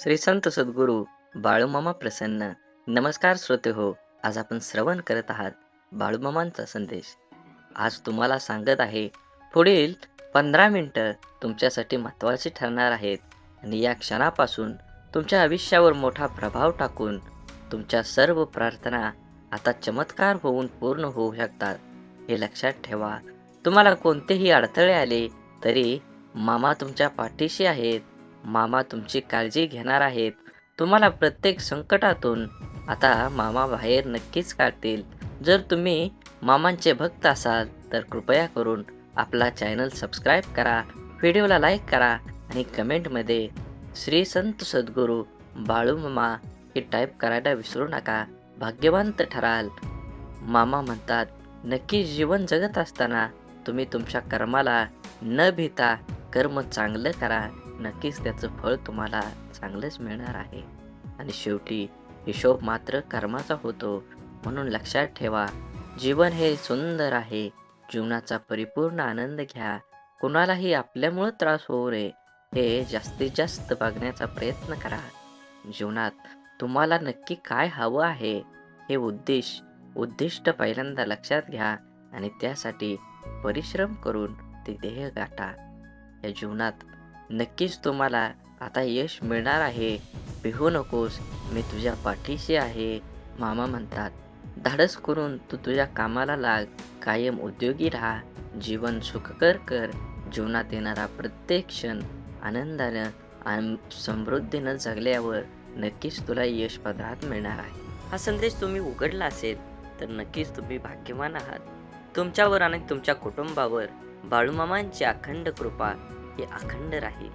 श्री संत सद्गुरू बाळूमामा प्रसन्न. नमस्कार श्रोते हो. आज आपण श्रवण करत आहात बाळूमामांचा संदेश. आज तुम्हाला सांगत आहे, पुढील 15 मिनिटं तुमच्यासाठी महत्त्वाची ठरणार आहेत आणि या क्षणापासून तुमच्या आयुष्यावर मोठा प्रभाव टाकून तुमच्या सर्व प्रार्थना आता चमत्कार होऊन पूर्ण होऊ शकतात. हे लक्षात ठेवा. तुम्हाला कोणतेही अडथळे आले तरी मामा तुमच्या पाठीशी आहेत. मामा तुमची काळजी घेणार आहेत. तुम्हाला प्रत्येक संकटातून आता मामा बाहेर नक्कीच काढतील. जर तुम्ही मामांचे भक्त असाल तर कृपया करून आपला चॅनल सबस्क्राईब करा, व्हिडिओला लाईक करा आणि कमेंटमध्ये श्री संत सद्गुरू बाळूमामा हे टाईप करायला विसरू नका. भाग्यवंत ठराल. मामा म्हणतात, नक्की जीवन जगत असताना तुम्ही तुमच्या कर्माला न भीता कर्म चांगलं करा. नक्कीच त्याचं फळ तुम्हाला चांगलंच मिळणार आहे. आणि शेवटी हिशोब मात्र कर्माचा होतो. म्हणून लक्षात ठेवा, जीवन हे सुंदर आहे. जीवनाचा परिपूर्ण आनंद घ्या. कुणालाही आपल्यामुळं त्रास होऊ नये हे जास्तीत जास्त बघण्याचा प्रयत्न करा. जीवनात तुम्हाला नक्की काय हवं आहे हे उद्दिष्ट पहिल्यांदा लक्षात घ्या आणि त्यासाठी परिश्रम करून ते ध्येय गाठा. या जीवनात नक्कीच तुम्हाला आता यश मिळणार आहे. भिवू नकोस, मी तुझ्या पाठीशी आहे. मामा म्हणतात, धाडस करून तू तुझ्या कामाला लाग. कायम उद्योगी राहा. जीवन सुखकर कर. जीवनात येणारा प्रत्येक क्षण आनंदानं आणि समृद्धीनं जगल्यावर नक्कीच तुला यश पदरात मिळणार आहे. हा संदेश तुम्ही उघडला असेल तर नक्कीच तुम्ही भाग्यवान आहात. तुमच्यावर आणि तुमच्या कुटुंबावर बाळूमामांची अखंड कृपा ही अखंड राहील.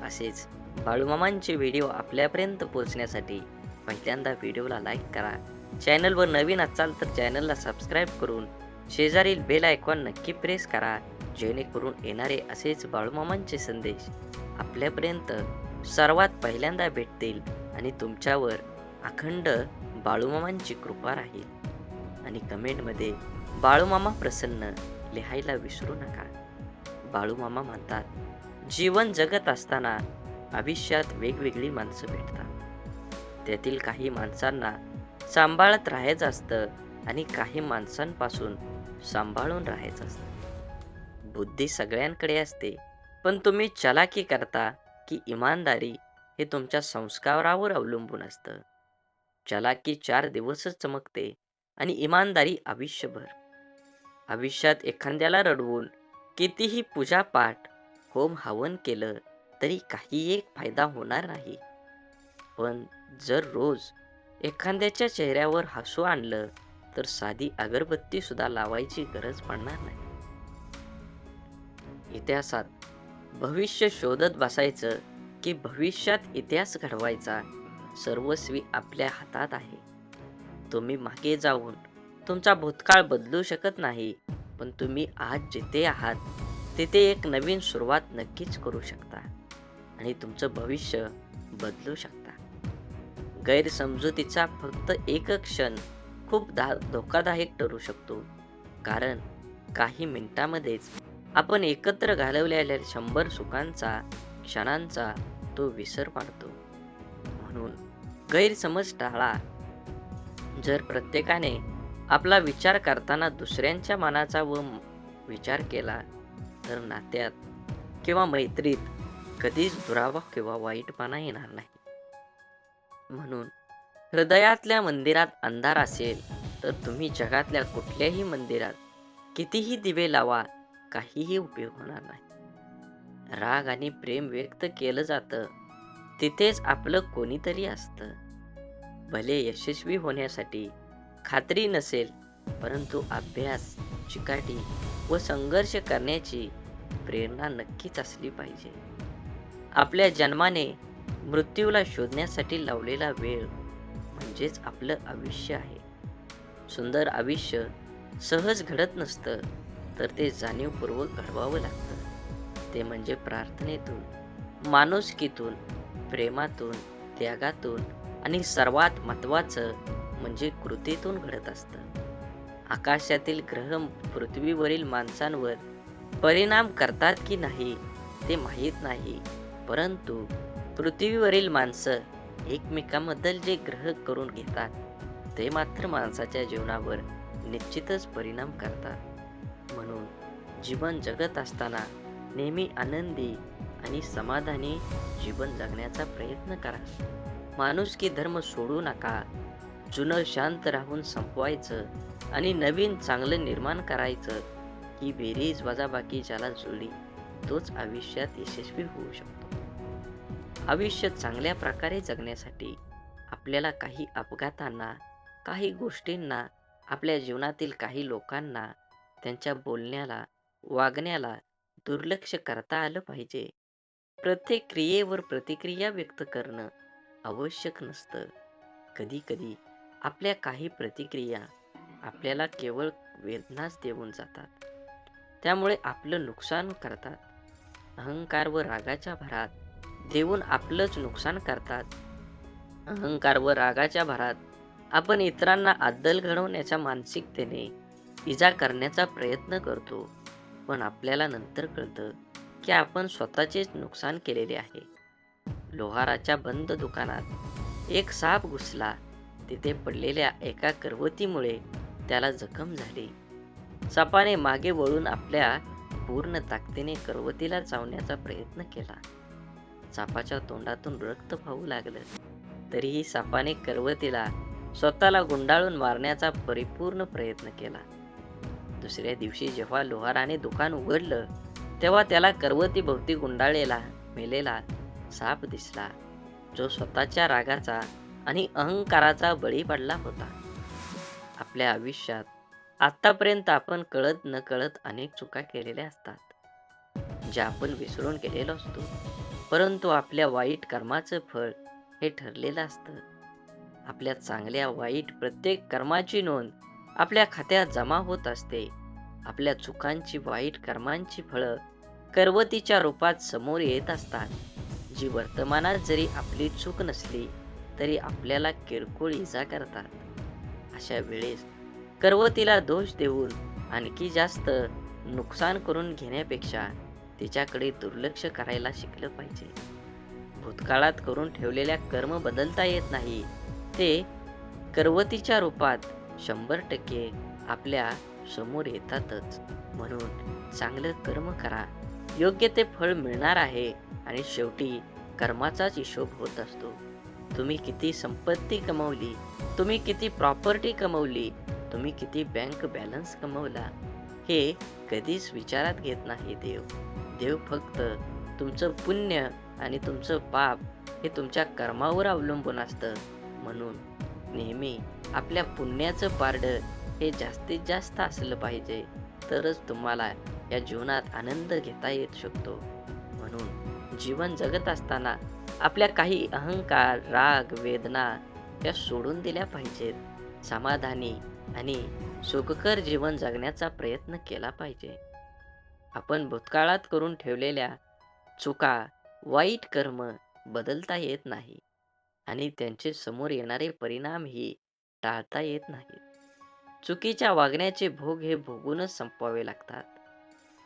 असेच बाळूमामांचे व्हिडिओ आपल्यापर्यंत पोहोचण्यासाठी पहिल्यांदा व्हिडिओला लाईक करा. चॅनलवर नवीन असाल तर चॅनलला सबस्क्राईब करून शेजारील बेल आयकॉन नक्की प्रेस करा, जेणेकरून येणारे असेच बाळूमामांचे संदेश आपल्यापर्यंत सर्वात पहिल्यांदा भेटतील आणि तुमच्यावर अखंड बाळूमामांची कृपा राहील. आणि कमेंटमध्ये बाळूमामा प्रसन्न लिहायला विसरू नका. बाळूमामा म्हणतात, जीवन जगत असताना आयुष्यात वेगवेगळी माणसं भेटतात. त्यातील काही माणसांना सांभाळत राहायचं असतं आणि काही माणसांपासून सांभाळून राहायचं असतं. बुद्धी सगळ्यांकडे असते, पण तुम्ही चलाकी करता की इमानदारी हे तुमच्या संस्कारावर अवलंबून असतं. चलाकी 4 दिवसच चमकते आणि इमानदारी आयुष्यभर. आयुष्यात एखाद्याला रडवून कितीही पूजापाठ होम हवन केलं तरी काही एक फायदा होणार नाही. पण जर रोज एखाद्याच्या चेहऱ्यावर हसू आणलं तर साधी अगरबत्ती सुद्धा लावायची गरज पडणार नाही. इतिहासात भविष्य शोधत बसायचं की भविष्यात इतिहास घडवायचा, सर्वस्वी आपल्या हातात आहे. तुम्ही मागे जाऊन तुमचा भूतकाळ बदलू शकत नाही, पण तुम्ही आज जिथे आहात तिथे एक नवीन सुरुवात नक्कीच करू शकता आणि तुमचं भविष्य बदलू शकता. गैरसमजुतीचा फक्त एक क्षण खूप धोकादायक ठरू शकतो, कारण काही मिनिटांमध्येच आपण एकत्र घालवलेल्या 100 सुखांचा क्षणांचा तो विसर पाडतो. म्हणून गैरसमज टाळा. जर प्रत्येकाने आपला विचार करताना दुसऱ्यांच्या मनाचा विचार केला तर नात्यात किंवा मैत्रीत कधीच दुरावा किंवा वाईटपणा येणार नाही. म्हणून हृदयातल्या मंदिरात अंधार असेल तर तुम्ही जगातल्या कुठल्याही मंदिरात कितीही दिवे लावा, काहीही उपयोग होणार नाही. राग आणि प्रेम व्यक्त केलं जातं तिथेच आपलं कोणीतरी असतं. भले यशस्वी होण्यासाठी खात्री नसेल, परंतु अभ्यास, चिकाटी व संघर्ष करण्याची प्रेरणा नक्कीच असली पाहिजे. आपल्या जन्माने मृत्यूला शोधण्यासाठी लावलेला वेळ म्हणजेच आपलं आयुष्य आहे. सुंदर आयुष्य सहज घडत नसतं, तर ते जाणीवपूर्वक घडवावं लागतं. ते म्हणजे प्रार्थनेतून, माणुसकीतून, प्रेमातून, त्यागातून आणि सर्वात महत्त्वाचं म्हणजे कृतीतून घडत असतं. आकाशातील ग्रह पृथ्वीवरील माणसांवर परिणाम करतात की नाही ते माहीत नाही, परंतु पृथ्वीवरील माणसं एकमेकांबद्दल जे ग्रह करून घेतात, ते मात्र माणसाच्या जीवनावर निश्चितच परिणाम करतात. म्हणून जीवन जगत असताना नेहमी आनंदी आणि समाधानी जीवन जगण्याचा प्रयत्न करा. माणुसकी धर्म सोडू नका. जुनं शांत राहून संपवायचं आणि नवीन चांगलं निर्माण करायचं. ही बेरीज वजाबाकी ज्याला जुळली, तोच आयुष्यात यशस्वी होऊ शकतो. आयुष्य चांगल्या प्रकारे जगण्यासाठी आपल्याला काही अपघातांना, काही गोष्टींना, आपल्या जीवनातील काही लोकांना, त्यांच्या बोलण्याला, वागण्याला दुर्लक्ष करता आलं पाहिजे. प्रत्येक क्रियेवर प्रतिक्रिया व्यक्त करणं आवश्यक नसतं. कधी-कधी आपल्या काही प्रतिक्रिया आपल्याला केवळ वेदनाच देऊन जातात. त्यामुळे आपलं नुकसान करतात. अहंकार व रागाच्या भरात देऊन आपलंच नुकसान करतात. अहंकार व रागाच्या भरात आपण इतरांना अद्दल घडवण्याच्या मानसिकतेने इजा करण्याचा प्रयत्न करतो. पण आपल्याला नंतर कळतं की आपण स्वतःचेच नुकसान केलेले आहे. लोहाराच्या बंद दुकानात एक साप घुसला. तिथे पडलेल्या एका करवतीमुळे त्याला जखम झाली. सापाने मागे वळून आपल्या पूर्ण ताकदीने करवतीला चावण्याचा प्रयत्न केला. सापाच्या तोंडातून रक्त वाहू लागलं. तरीही सापाने करवतीला स्वतःला गुंडाळून मारण्याचा परिपूर्ण प्रयत्न केला. दुसऱ्या दिवशी जेव्हा लोहाराने दुकान उघडलं, तेव्हा त्याला करवतीभोवती गुंडाळलेला मेलेला साप दिसला, जो स्वतःच्या रागाचा आणि अहंकाराचा बळी पडला होता. आपल्या आयुष्यात आतापर्यंत आपण कळत नकळत अनेक चुका केलेल्या असतात, ज्या आपण विसरून गेलेलो असतो. परंतु आपल्या वाईट कर्माचं फळ हे ठरलेलं असतं. आपल्या चांगल्या वाईट प्रत्येक कर्माची नोंद आपल्या खात्यात जमा होत असते. आपल्या चुकांची, वाईट कर्मांची फळं करवतीच्या रूपात समोर येत असतात, जी वर्तमानात जरी आपली चूक नसली तरी आपल्याला किरकोळ इजा करतात. अशा वेळेस करवतीला दोष देऊन आणखी जास्त नुकसान करून घेण्यापेक्षा तिच्याकडे दुर्लक्ष करायला शिकलं पाहिजे. भूतकाळात करून ठेवलेल्या कर्म बदलता येत नाही. ते करवतीच्या रूपात 100% आपल्या समोर येतातच. म्हणून चांगलं कर्म करा. योग्य ते फळ मिळणार आहे आणि शेवटी कर्माचाच हिशोब होत असतो. तुम्ही किती संपत्ती कमवली, तुम्ही किती प्रॉपर्टी कमवली, तुम्ही किती बँक बॅलन्स कमवला, हे कधीच विचारात घेत नाही देव. देव फक्त तुमचं पुण्य आणि तुमचं पाप हे तुमच्या कर्मावर अवलंबून असतं. म्हणून नेहमी आपल्या पुण्याचं पारडं हे जास्तीत जास्त असलं पाहिजे, तरच तुम्हाला या जीवनात आनंद घेता येत शकतो. म्हणून जीवन जगत असताना आपल्या काही अहंकार, राग, वेदना या सोडून दिल्या पाहिजेत. समाधानी आणि सुखकर जीवन जगण्याचा प्रयत्न केला पाहिजे. आपण भूतकाळात करून ठेवलेल्या चुका, वाईट कर्म बदलता येत नाही आणि त्यांचे समोर येणारे परिणामही टाळता येत नाहीत. चुकीच्या वागण्याचे भोग हे भोगूनच संपवावे लागतात.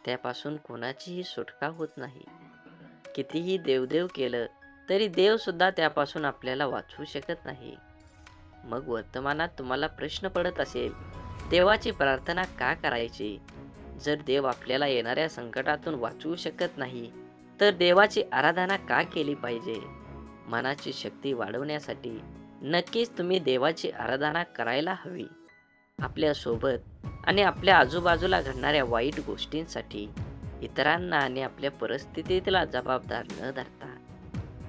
त्यापासून कोणाचीही सुटका होत नाही. कितीही देवदेव केलं तरी देव सुद्धा त्यापासून आपल्याला वाचवू शकत नाही. मग वर्तमानात तुम्हाला प्रश्न पडत असेल, देवाची प्रार्थना का करायची? जर देव आपल्याला येणाऱ्या संकटातून वाचवू शकत नाही, तर देवाची आराधना का केली पाहिजे? मनाची शक्ती वाढवण्यासाठी नक्कीच तुम्ही देवाची आराधना करायला हवी. आपल्या सोबत आणि आपल्या आजूबाजूला घडणाऱ्या वाईट गोष्टींसाठी इतरांना आणि आपल्या परिस्थितीला जबाबदार न धरता,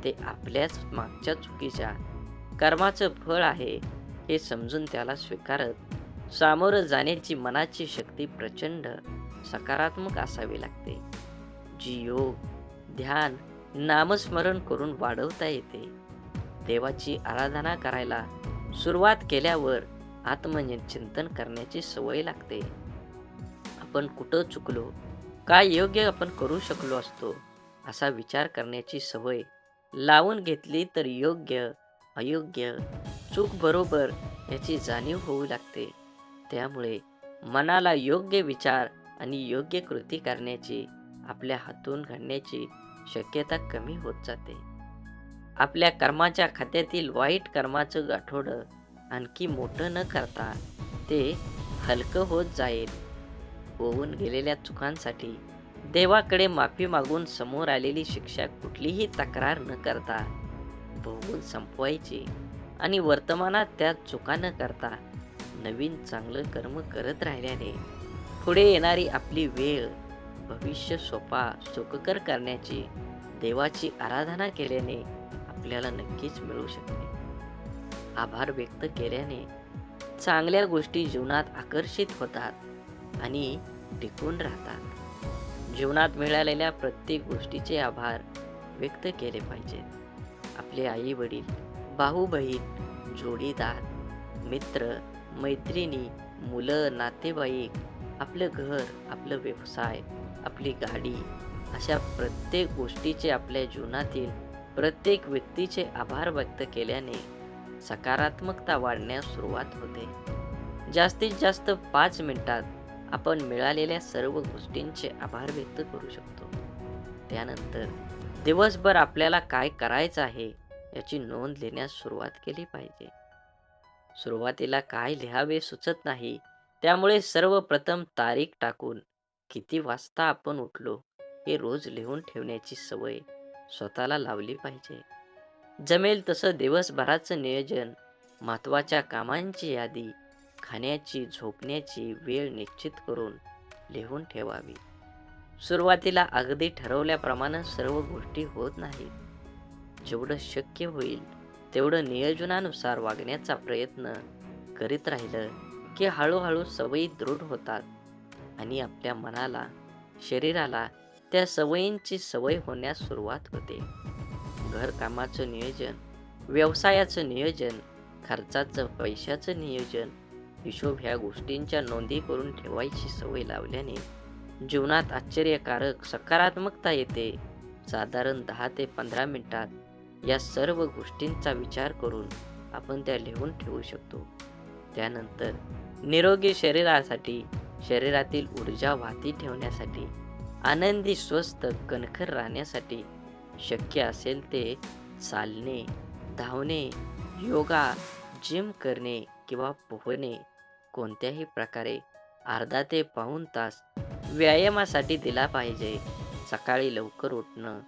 ते आपल्याच मागच्या चुकीच्या कर्माचं फळ आहे हे समजून त्याला स्वीकारत सामोरं जाण्याची मनाची शक्ती प्रचंड सकारात्मक असावी लागते, जी योग, ध्यान, नामस्मरण करून वाढवता येते. देवाची आराधना करायला सुरुवात केल्यावर आत्मचिंतन करण्याची सवय लागते. आपण कुठं चुकलो, काय योग्य आपण करू शकलो असतो, असा विचार करण्याची सवय लावून घेतली तर योग्य, अयोग्य, चूक, बरोबर याची जाणीव होऊ लागते. त्यामुळे मनाला योग्य विचार आणि योग्य कृती करण्याची, आपल्या हातून घडण्याची शक्यता कमी होत जाते. आपल्या कर्माच्या खात्यातील वाईट कर्माचं गाठोडं आणखी मोठं न करता ते हलकं होत जाईल. होऊन गेलेल्या चुकांसाठी देवाकडे माफी मागून समोर आलेली शिक्षा कुठलीही तक्रार न करता भोगून संपवायची आणि वर्तमानात त्या चुका न करता नवीन चांगलं कर्म करत राहिल्याने पुढे येणारी आपली वेळ भविष्य सुखकर करण्याची देवाची आराधना केल्याने आपल्याला नक्कीच मिळू शकते. आभार व्यक्त केल्याने चांगल्या गोष्टी जीवनात आकर्षित होतात आणि टिकून राहतात. जीवनात मिळालेल्या प्रत्येक गोष्टीचे आभार व्यक्त केले पाहिजेत. आपले आई वडील, भाऊ बहीण, जोडीदार, मित्र, मैत्रिणी, मुलं, नातेवाईक, आपलं घर, आपलं व्यवसाय, आपली गाडी, अशा प्रत्येक गोष्टीचे आपल्या जीवनातील प्रत्येक व्यक्तीचे आभार व्यक्त केल्याने सकारात्मकता वाढण्यास सुरुवात होते. जास्तीत जास्त 5 मिनिटात आपण मिळालेल्या सर्व गोष्टींचे आभार व्यक्त करू शकतो. त्यानंतर दिवसभर आपल्याला काय करायचं आहे याची नोंद लिहिण्यास सुरुवात केली पाहिजे. सुरुवातीला काय लिहावे सुचत नाही, त्यामुळे सर्वप्रथम तारीख टाकून किती वाजता आपण उठलो हे रोज लिहून ठेवण्याची सवय स्वतःला लावली पाहिजे. जमेल तसं दिवसभराचं नियोजन, महत्त्वाच्या कामांची यादी, खाण्याची झोपण्याची वेळ निश्चित करून लिहून ठेवावी. सुरुवातीला अगदी ठरवल्याप्रमाणे सर्व गोष्टी होत नाहीत. जेवढं शक्य होईल तेवढं नियोजनानुसार वागण्याचा प्रयत्न करीत राहिलं की हळूहळू सवयी दृढ होतात आणि आपल्या मनाला, शरीराला त्या सवयींची सवय होण्यास सुरुवात होते. घरकामाचं नियोजन, व्यवसायाचं नियोजन, खर्चाचं, पैशाचं नियोजन, हिशोब ह्या गोष्टींच्या नोंदी करून ठेवायची सवय लावल्याने जीवनात आश्चर्यकारक सकारात्मकता येते. साधारण 10 ते 15 मिनिटात या सर्व गोष्टींचा विचार करून आपण त्या लिहून ठेवू शकतो. त्यानंतर निरोगी शरीरासाठी, शरीरातील ऊर्जा वाहती ठेवण्यासाठी, आनंदी, स्वस्थ, कणखर राहण्यासाठी शक्य असेल ते चालणे, धावणे, योगा, जिम करणे किंवा पोहणे, कोणत्याही प्रकारे अर्धा ते पाऊण तास व्यायामासाठी दिला पाहिजे. सकाळी लवकर उठणं,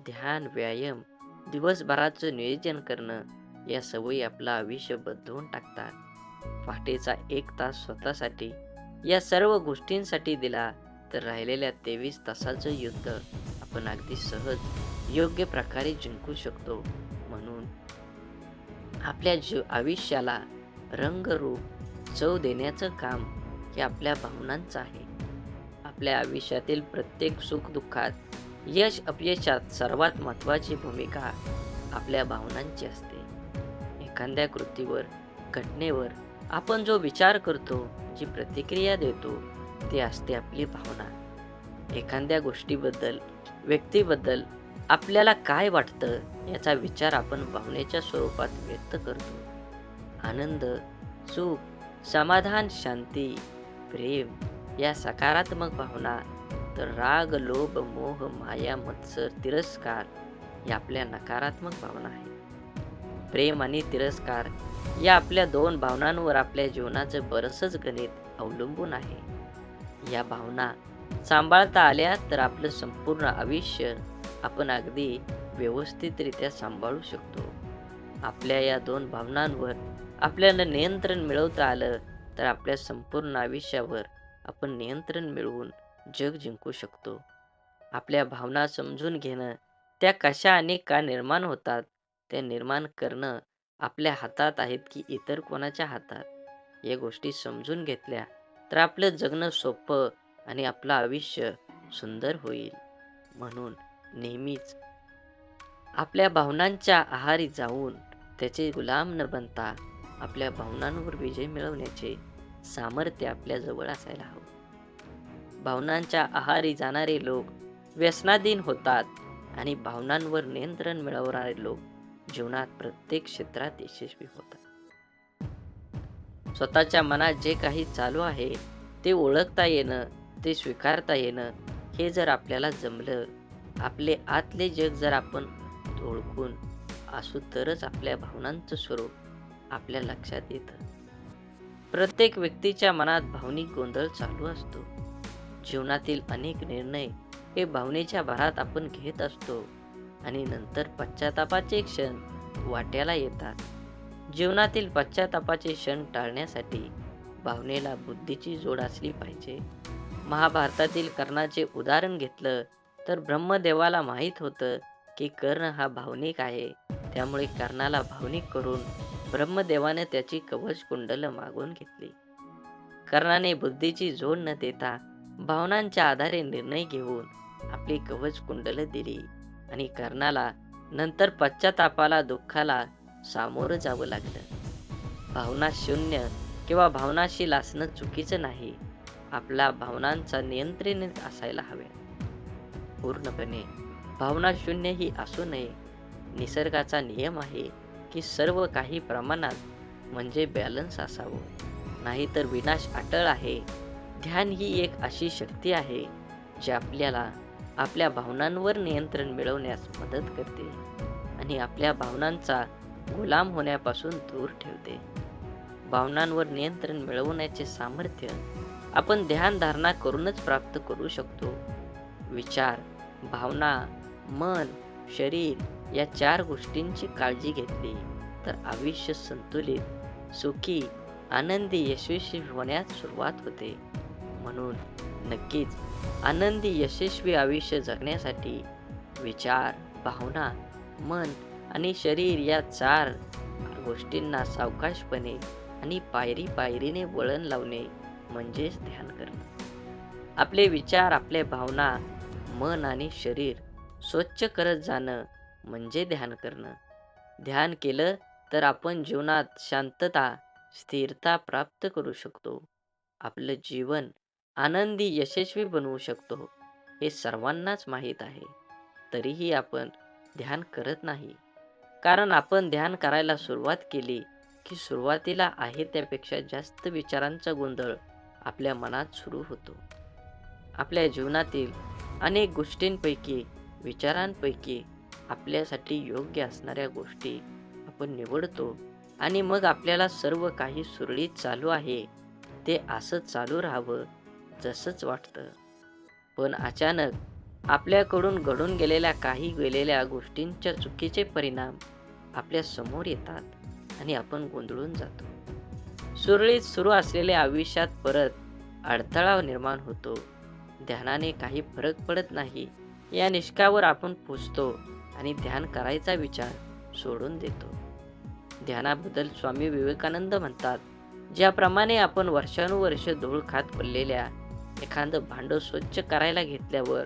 ध्यान, व्यायाम, दिवसभराचं नियोजन करणं या सवयी आपलं आयुष्य बदलून टाकतात. पहाटेचा 1 तास स्वतःसाठी या सर्व गोष्टींसाठी दिला तर राहिलेल्या 23 तासाचं युद्ध आपण अगदी सहज योग्य प्रकारे जिंकू शकतो. म्हणून आपल्या आयुष्याला रंगरूप, चव देण्याचं काम हे आपल्या भावनांचं आहे. आपल्या आयुष्यातील प्रत्येक सुखदुःखात, यश अपयशात सर्वात महत्त्वाची भूमिका आपल्या भावनांची असते. एखाद्या कृतीवर, घटनेवर आपण जो विचार करतो, जी प्रतिक्रिया देतो, ती असते आपली भावना. एखाद्या गोष्टीबद्दल, व्यक्तीबद्दल आपल्याला काय वाटतं याचा विचार आपण भावनेच्या स्वरूपात व्यक्त करतो. आनंद, सुख, समाधान, शांती, प्रेम या सकारात्मक भावना, तर राग, लोभ, मोह, माया, मत्सर, तिरस्कार या आपल्या नकारात्मक भावना आहेत. प्रेम आणि तिरस्कार या आपल्या 2 भावनांवर आपल्या जीवनाचं बरंचसं गणित अवलंबून आहे. या भावना सांभाळता आल्या तर आपलं संपूर्ण आयुष्य आपण अगदी व्यवस्थितरित्या सांभाळू शकतो. आपल्या या 2 भावनांवर आपल्याला नियंत्रण मिळवता आलं तर आपल्या संपूर्ण आयुष्यावर आपण नियंत्रण मिळवून जग जिंकू शकतो. आपल्या भावना समजून घेणं, त्या कशा आणि का निर्माण होतात, त्या निर्माण करणं आपल्या हातात आहेत की इतर कोणाच्या हातात, या गोष्टी समजून घेतल्या तर आपलं जगणं सोपं आणि आपलं आयुष्य सुंदर होईल. म्हणून नेहमीच आपल्या भावनांच्या आहारी जाऊन त्याचे गुलाम न बनता आपल्या भावनांवर विजय मिळवण्याचे सामर्थ्य आपल्या जवळ असायला हवं. भावनांच्या आहारी जाणारे लोक व्यसनाधीन होतात आणि भावनांवर नियंत्रण मिळवणारे लोक जीवनात प्रत्येक क्षेत्रात यशस्वी होतात. स्वतःच्या मनात जे काही चालू आहे ते ओळखता येणं, ते स्वीकारता येणं, हे जर आपल्याला जमलं, आपले आतले जग जर आपण ओळखून असू तरच आपल्या भावनांचं स्वरूप आपल्या लक्षात येतं. प्रत्येक व्यक्तीच्या मनात भावनिक गोंधळ चालू असतो. जीवनातील अनेक निर्णय हे भावनेच्या भरात आपण घेत असतो आणि नंतर पश्चातापाचे क्षण वाट्याला येतात. जीवनातील पश्चातापाचे क्षण टाळण्यासाठी भावनेला बुद्धीची जोड असली पाहिजे. महाभारतातील कर्णाचे उदाहरण घेतलं तर ब्रह्मदेवाला माहीत होतं की कर्ण हा भावनिक आहे. त्यामुळे कर्णाला भावनिक करून ब्रह्मदेवाने त्याची कवच कुंडल मागून घेतली. कर्णाने बुद्धीची जोड न देता भावनांच्या आधारे निर्णय घेऊन आपली कवच कुंडल दिली आणि कर्णाला नंतर पश्चातापाला दुःखाला सामोरं जावं लागलं. भावना शून्य किंवा भावनाशील असणं चुकीचं नाही. आपल्या भावनांचा नियंत्रण असायला हवे. पूर्णपणे भावना शून्य ही असू नये. निसर्गाचा नियम आहे की सर्व काही प्रमाणात म्हणजे बॅलन्स असावं, नाहीतर विनाश अटळ आहे. ध्यान ही एक अशी शक्ती आहे जी आपल्याला आपल्या भावनांवर नियंत्रण मिळवण्यास मदत करते आणि आपल्या भावनांचा गुलाम होण्यापासून दूर ठेवते. भावनांवर नियंत्रण मिळवण्याचे सामर्थ्य आपण ध्यानधारणा करूनच प्राप्त करू शकतो. विचार, भावना, मन, शरीर या 4 गोष्टींची काळजी घेतली तर आयुष्य संतुलित, सुखी, आनंदी, यशस्वी होण्यास सुरुवात होते. म्हणून नक्कीच आनंदी, यशस्वी आयुष्य जगण्यासाठी विचार, भावना, मन आणि शरीर या 4 गोष्टींना सावकाशपणे आणि पायरी-पायरीने वळण लावणे म्हणजेच ध्यान करणे. आपले विचार, आपल्या भावना, मन आणि शरीर स्वच्छ करत जाणं म्हणजे ध्यान करणं. ध्यान केलं तर आपण जीवनात शांतता, स्थिरता प्राप्त करू शकतो. आपलं जीवन आनंदी, यशस्वी बनवू शकतो. हे सर्वांनाच माहीत आहे. तरीही आपण ध्यान करत नाही. कारण आपण ध्यान करायला सुरुवात केली की सुरुवातीला आहे त्यापेक्षा जास्त विचारांचा गोंधळ आपल्या मनात सुरू होतो. आपल्या जीवनातील अनेक गोष्टींपैकी, विचारांपैकी आपल्यासाठी योग्य असणाऱ्या गोष्टी आपण निवडतो आणि मग आपल्याला सर्व काही सुरळीत चालू आहे ते असंच चालू राहावं जसंच वाटतं. पण अचानक आपल्याकडून घडून गेलेल्या गोष्टींच्या चुकीचे परिणाम आपल्या समोर येतात आणि आपण गोंधळून जातो. सुरळीत सुरू असलेल्या आयुष्यात परत अडथळा निर्माण होतो. ध्यानाने काही फरक पडत नाही या निष्कावर आपण पोचतो आणि ध्यान करायचा विचार सोडून देतो. ध्यानाबद्दल स्वामी विवेकानंद म्हणतात, ज्याप्रमाणे आपण वर्षानुवर्ष धूळ खात पडलेल्या एखादं भांडं स्वच्छ करायला घेतल्यावर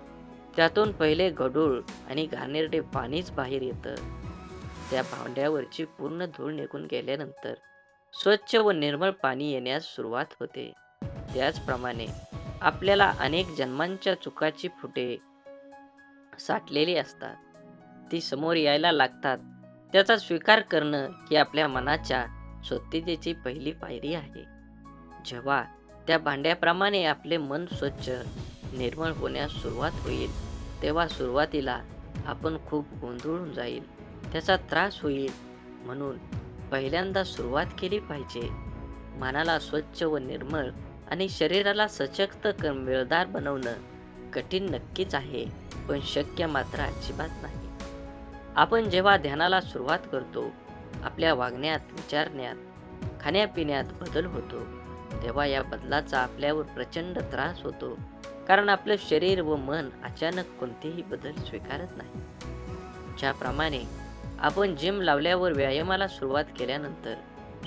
त्यातून पहिले गढूळ आणि घाणेरडे पाणीच बाहेर येतं. त्या भांड्यावरची पूर्ण धूळ निघून गेल्यानंतर स्वच्छ व निर्मळ पाणी येण्यास सुरुवात होते. त्याचप्रमाणे आपल्याला अनेक जन्मांच्या चुकाची फुटे साठलेली असतात. ती समोर यायला लागतात. त्याचा स्वीकार करणं ही आपल्या मनाच्या स्वच्छतेची पहिली पायरी आहे. जेव्हा त्या भांड्याप्रमाणे आपले मन स्वच्छ, निर्मळ होण्यास सुरुवात होईल, तेव्हा सुरुवातीला आपण खूप गोंधळून जाईल. त्याचा त्रास होईल. म्हणून पहिल्यांदा सुरुवात केली पाहिजे. मनाला स्वच्छ व निर्मळ आणि शरीराला सशक्त मिळदार बनवणं कठीण नक्कीच आहे, पण शक्य मात्र अजिबात नाही. आपण जेव्हा ध्यानाला सुरुवात करतो, आपल्या वागण्यात, विचारण्यात, खाण्यापिण्यात बदल होतो. तेव्हा या बदलाचा आपल्यावर प्रचंड त्रास होतो. कारण आपलं शरीर व मन अचानक कोणतेही बदल स्वीकारत नाही. ज्याप्रमाणे आपण जिम लावल्यावर व्यायामाला सुरुवात केल्यानंतर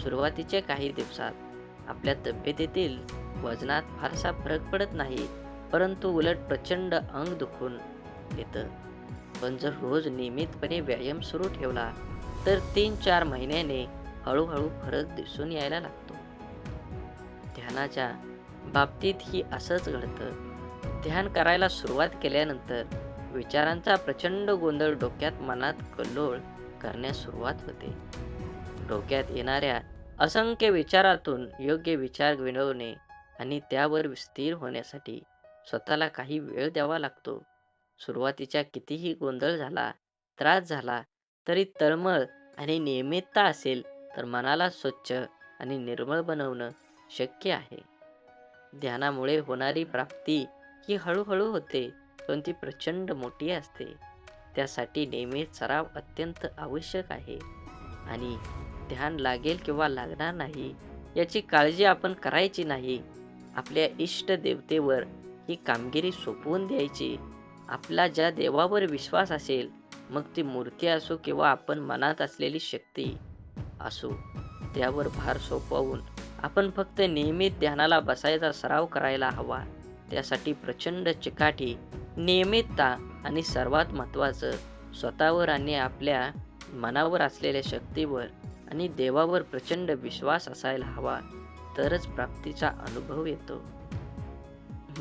सुरुवातीच्या काही दिवसात आपल्या तब्येतीतील वजनात फारसा फरक पडत नाही, परंतु उलट प्रचंड अंग दुखून येतं. पण जर रोज नियमितपणे व्यायाम सुरू ठेवला तर 3-4 महिन्याने हळूहळू फरक दिसून यायला लागतो. ध्यानाच्या बाबतीतही असंच घडतं. ध्यान करायला सुरुवात केल्यानंतर विचारांचा प्रचंड गोंधळ डोक्यात, मनात कल्लोळ करण्यास सुरुवात होते. डोक्यात येणाऱ्या असंख्य विचारातून योग्य विचार मिळवणे आणि त्यावर स्थिर होण्यासाठी स्वतःला काही वेळ द्यावा लागतो. सुरुवातीच्या कितीही गोंधळ झाला, त्रास झाला, तरी तळमळ आणि नियमितता असेल तर मनाला स्वच्छ आणि निर्मळ बनवणं शक्य आहे. ध्यानामुळे होणारी प्राप्ती ही हळूहळू होते, पण ती प्रचंड मोठी असते. त्यासाठी नियमित सराव अत्यंत आवश्यक आहे आणि ध्यान लागेल किंवा लागणार नाही याची काळजी आपण करायची नाही. आपल्या इष्ट देवतेवर ही कामगिरी सोपवून द्यायची. आपला ज्या देवावर विश्वास असेल, मग ती मूर्ती असो किंवा आपण मनात असलेली शक्ती असो, त्यावर भार सोपवून आपण फक्त नियमित ध्यानाला बसायचा सराव करायला हवा. त्यासाठी प्रचंड चिकाटी, नियमितता आणि सर्वात महत्त्वाचं स्वतःवर आणि आपल्या मनावर असलेल्या शक्तीवर आणि देवावर प्रचंड विश्वास असायला हवा. तरच प्राप्तीचा अनुभव येतो.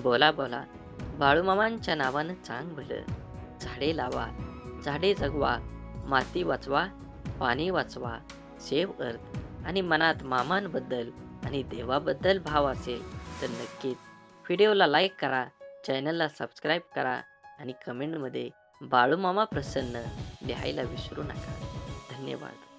बोला बोला बाळूमामांच्या नावानं चांग भलं. झाडे लावा, झाडे जगवा, माती वाचवा, पाणी वाचवा, सेव्ह अर्थ. आणि मनात मामांबद्दल आणि देवाबद्दल भाव असेल तर नक्कीच व्हिडिओला लाईक करा, चॅनलला सबस्क्राईब करा आणि कमेंटमध्ये बाळूमामा प्रसन्न लिहायला विसरू नका. धन्यवाद.